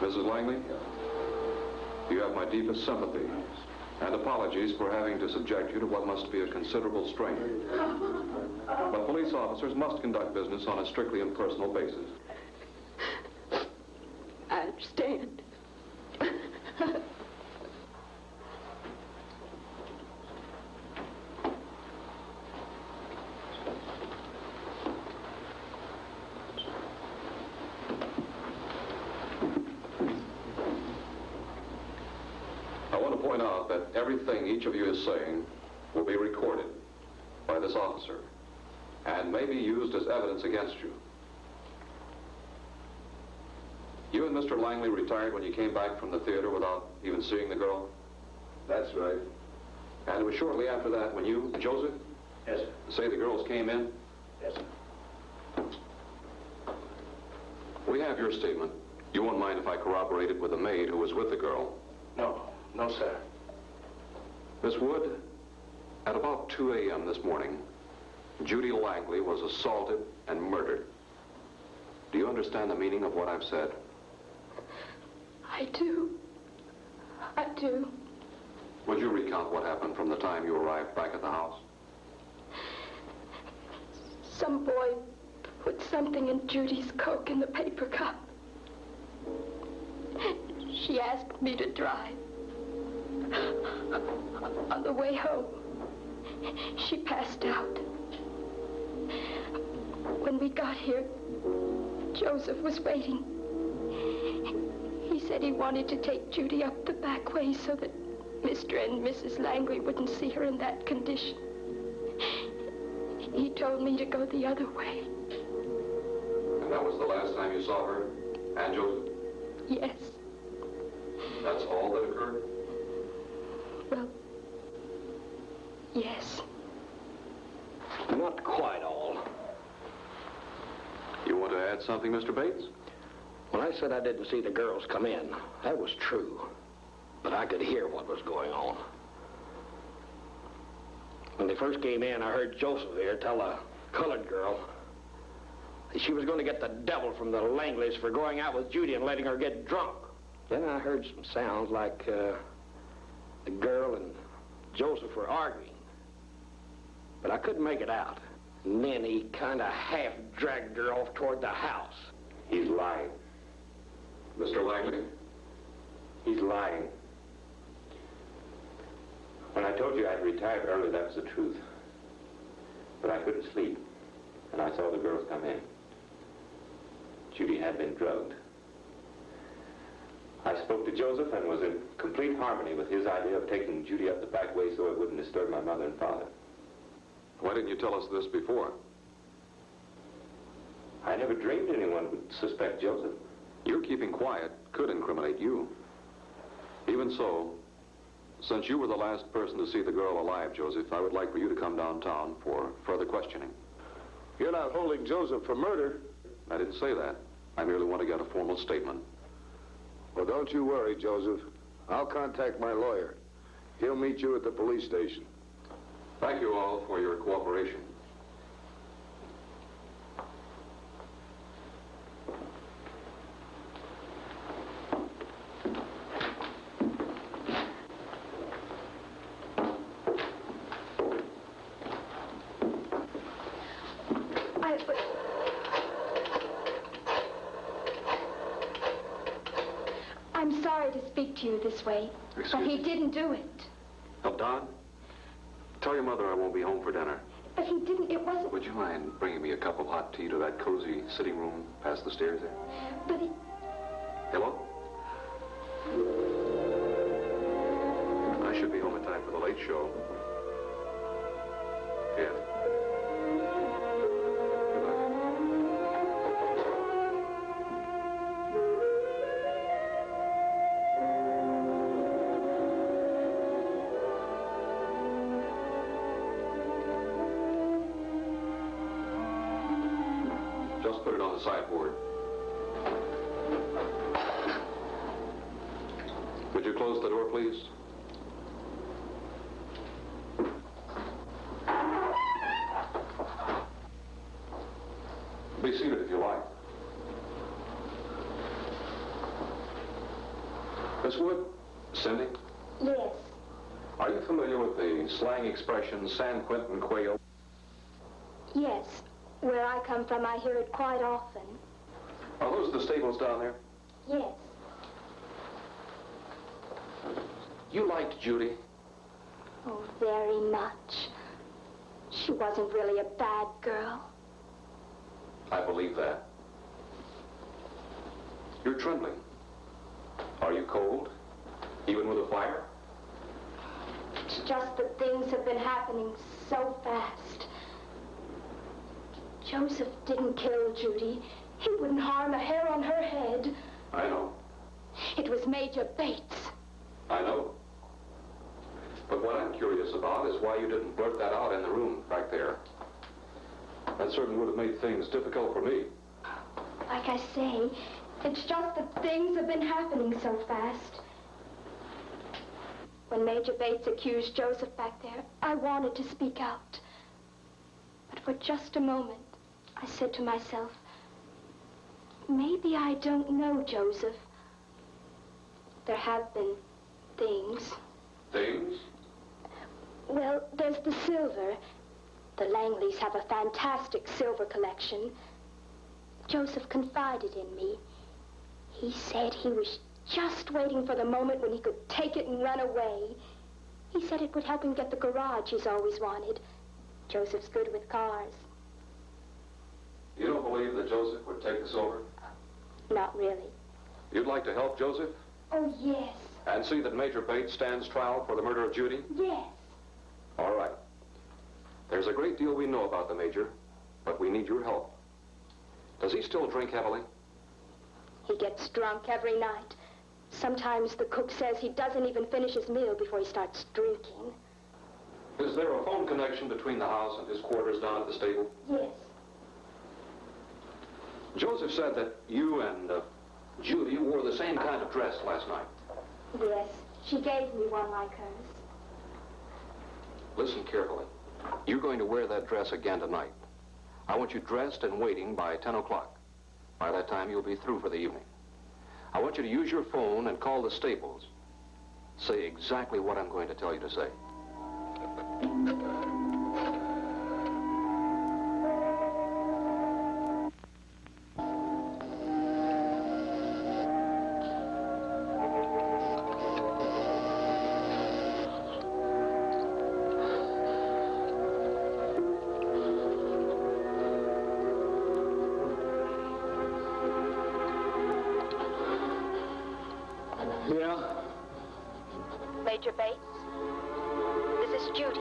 Mrs. Langley, you have my deepest sympathy and apologies for having to subject you to what must be a considerable strain. But police officers must conduct business on a strictly impersonal basis. I understand. Point out that everything each of you is saying will be recorded by this officer and may be used as evidence against you. You and Mr. Langley retired when you came back from the theater without even seeing the girl? That's right. And it was shortly after that when you, Joseph? Yes, sir. Say the girls came in? Yes, sir. We have your statement. You won't mind if I corroborate it with the maid who was with the girl? No. No, sir. Miss Wood, at about 2 a.m. this morning, Judy Langley was assaulted and murdered. Do you understand the meaning of what I've said? I do. I do. Would you recount what happened from the time you arrived back at the house? Some boy put something in Judy's Coke in the paper cup. She asked me to drive. On the way home, she passed out. When we got here, Joseph was waiting. He said he wanted to take Judy up the back way so that Mr. and Mrs. Langley wouldn't see her in that condition. He told me to go the other way. And that was the last time you saw her and Joseph? Yes. That's all that occurred? Well, yes. Not quite all. You want to add something, Mr. Bates? When I said I didn't see the girls come in, that was true. But I could hear what was going on. When they first came in, I heard Joseph here tell a colored girl that she was going to get the devil from the Langleys for going out with Judy and letting her get drunk. Then I heard some sounds like the girl and Joseph were arguing. But I couldn't make it out. And then he kind of half dragged her off toward the house. He's lying. Mr. Langley? He's lying. When I told you I'd retired early, that was the truth. But I couldn't sleep, and I saw the girls come in. Judy had been drugged. I spoke to Joseph and was in complete harmony with his idea of taking Judy up the back way so it wouldn't disturb my mother and father. Why didn't you tell us this before? I never dreamed anyone would suspect Joseph. Your keeping quiet could incriminate you. Even so, since you were the last person to see the girl alive, Joseph, I would like for you to come downtown for further questioning. You're not holding Joseph for murder. I didn't say that. I merely want to get a formal statement. Well, don't you worry, Joseph. I'll contact my lawyer. He'll meet you at the police station. Thank you all for your cooperation. I'm sorry to speak to you this way, but he didn't do it. Oh, Don, tell your mother I won't be home for dinner. But he didn't, it wasn't... Would you mind bringing me a cup of hot tea to that cozy sitting room past the stairs there? But he... Hello? I should be home in time for the late show. Yeah. Just put it on the sideboard. Would you close the door, please? Be seated if you like. Miss Wood? Cindy? Yes. Are you familiar with the slang expression San Quentin Quail? Yes. Where I come from, I hear it quite often. Are those the stables down there? Yes. You liked Judy? Oh, very much. She wasn't really a bad girl. I believe that. You're trembling. Are you cold? Even with a fire? It's just that things have been happening so fast. Joseph didn't kill Judy. He wouldn't harm a hair on her head. I know. It was Major Bates. I know. But what I'm curious about is why you didn't blurt that out in the room back there. That certainly would have made things difficult for me. Like I say, it's just that things have been happening so fast. When Major Bates accused Joseph back there, I wanted to speak out. But for just a moment, I said to myself, maybe I don't know Joseph. There have been things. Things? Well, there's the silver. The Langleys have a fantastic silver collection. Joseph confided in me. He said he was just waiting for the moment when he could take it and run away. He said it would help him get the garage he's always wanted. Joseph's good with cars. You don't believe that Joseph would take the silver? Not really. You'd like to help Joseph? Oh, yes. And see that Major Bates stands trial for the murder of Judy? Yes. All right. There's a great deal we know about the Major, but we need your help. Does he still drink heavily? He gets drunk every night. Sometimes the cook says he doesn't even finish his meal before he starts drinking. Is there a phone connection between the house and his quarters down at the stable? Yes. Joseph said that you and Judy wore the same kind of dress last night. Yes. She gave me one like hers. Listen carefully. You're going to wear that dress again tonight. I want you dressed and waiting by 10 o'clock. By that time, you'll be through for the evening. I want you to use your phone and call the stables. Say exactly what I'm going to tell you to say. Major Bates, this is Judy.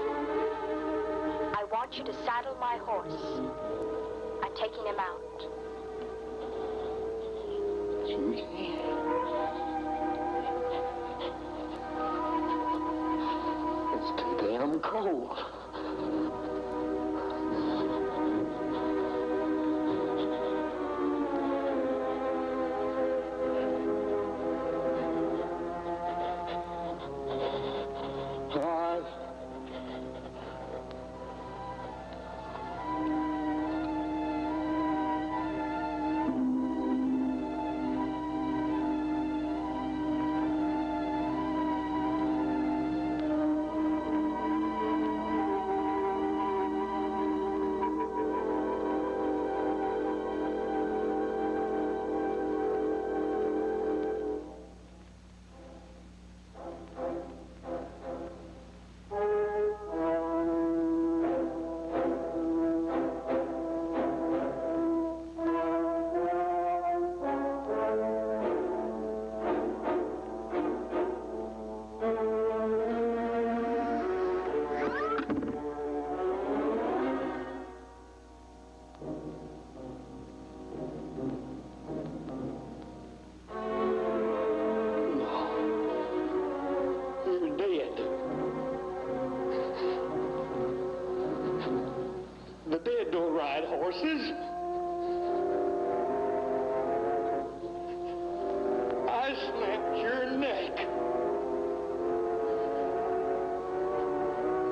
I want you to saddle my horse. I'm taking him out. Judy? It's too damn cold. Horses? I snapped your neck.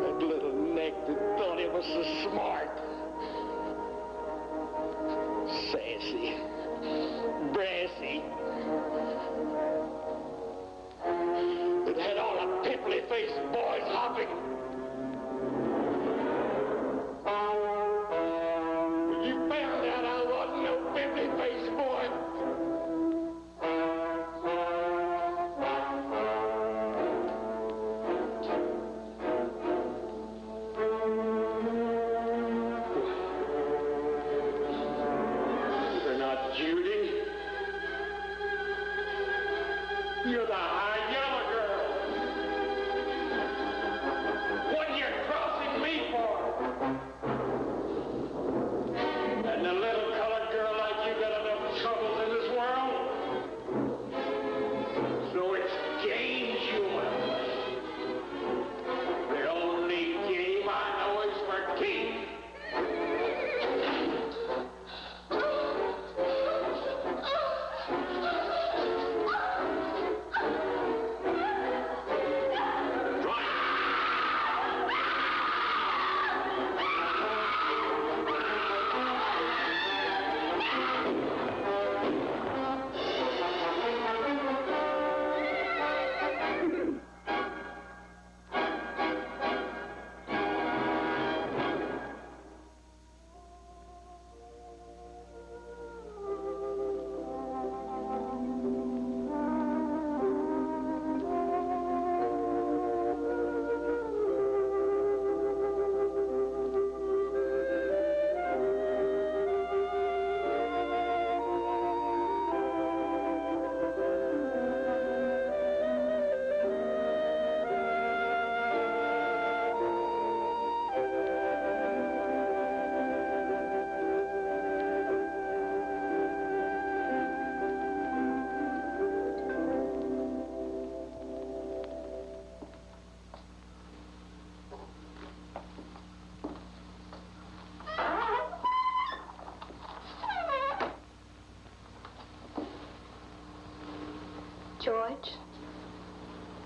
That little neck that thought it was so smart. Sassy. Brassy. It had all the pimply-faced boys hopping. You're the high yellow girl. What are you crossing me for? And a little colored girl like you got enough troubles in this world? So it's games you want. The only game I know is for keeps.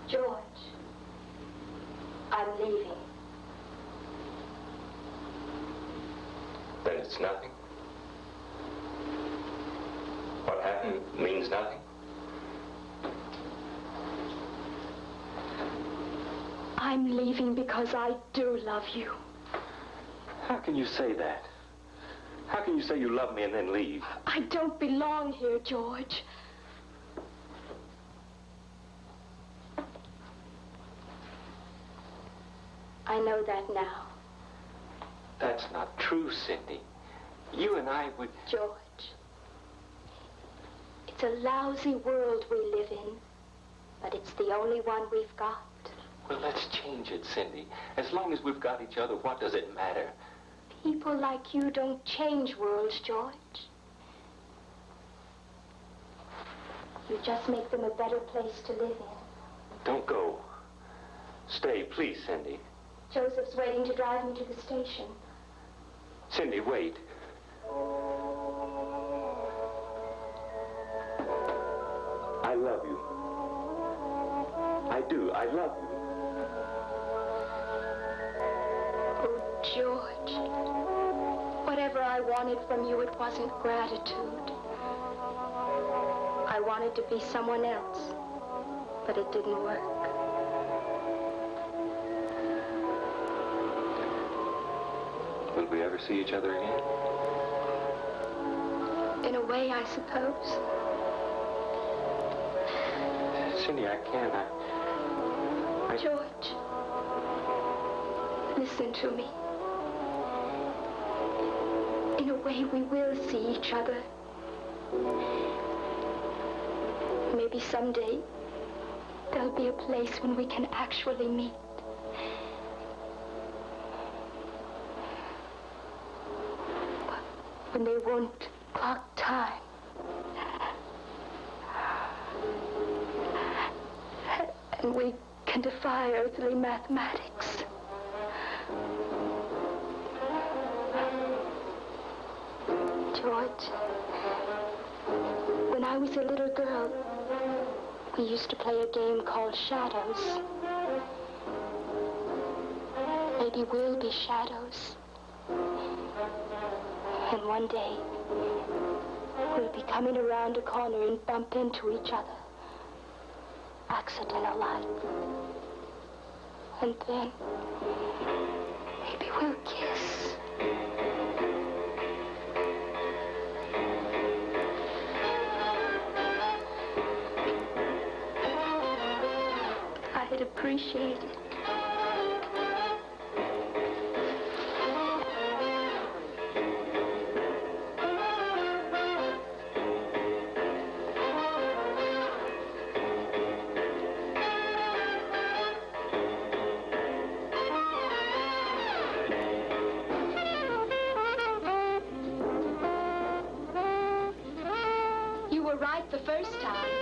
George, I'm leaving. Then it's nothing? What happened means nothing? I'm leaving because I do love you. How can you say that? How can you say you love me and then leave? I don't belong here, George. I know that now. That's not true, Cindy. You and I would... George, it's a lousy world we live in, but it's the only one we've got. Well, let's change it, Cindy. As long as we've got each other, what does it matter? People like you don't change worlds, George. You just make them a better place to live in. Don't go. Stay, please, Cindy. Joseph's waiting to drive me to the station. Cindy, wait. I love you. I do. I love you. Oh, George. Whatever I wanted from you, it wasn't gratitude. I wanted to be someone else, but it didn't work. Will we ever see each other again? In a way, I suppose. Cindy, I can't. George, listen to me. In a way, we will see each other. Maybe someday, there'll be a place when we can actually meet. When they won't clock time. And we can defy earthly mathematics. George, when I was a little girl, we used to play a game called Shadows. Maybe we'll be shadows. And one day, we'll be coming around a corner and bump into each other. Accidental like. And then, maybe we'll kiss. I'd appreciate it. You were right the first time.